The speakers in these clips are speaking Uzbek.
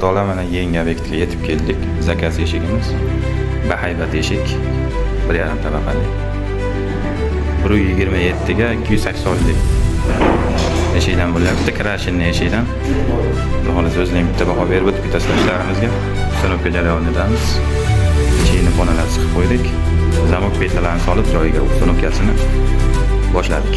To'la mana yangi obyektga yetib keldik. Zakaz eshigimiz. Bahaybat eshik. 1,5 tabaqali. 127 ga 280 lik. Eshikdan bo'lyapti, krashinni eshikdan. Xolos o'zing bitta baho berib o'tib ketasiz ishlarimizga. Uстановка jarayonidamiz. Eshikni xonalar siqib qo'ydik. Zamok petalarini solib joyiga uстановkasini boshladik.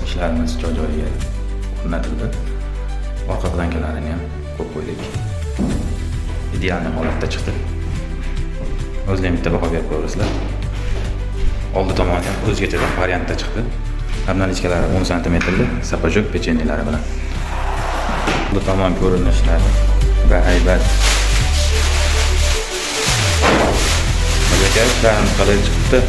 İşlerimiz joyiga o'rnatildi. Orqa plankalarini ham qo'yib qo'ydik. Ideal holatda chiqdi. O'zlaring bitta baho berib ko'rasizlar. Oldi tomoni ham o'zgacha variantda chiqdi. Obnalichkalari 10 sm, sapajok pechenyelari bilan. Bu tomon ko'rinishlari bahaybat. Obyektlarimiz qalay chiqdi.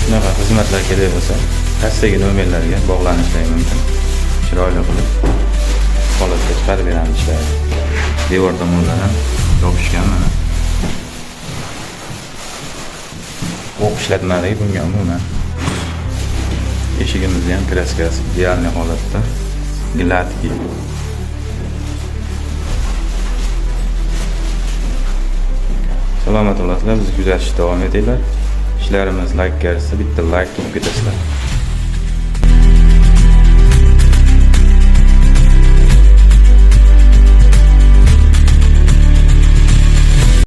Shunaqa xizmatlar kerak bo'lsa, pastdagi nomerlarga bog'lanishlari mumkin. Chiroyli qilib holatga chiqarib beramiz ishlarni. Devor tomondan ham yopishgan mana. O'q ishlatmadik bunga umuman. Eshigimizni ham kraskasi ideal holatda, gladki. Salomat bo'lasizlar, bizni kuzatishda davom etinglar. İşlerimiz like gelirse bitti like topib ketasizlar.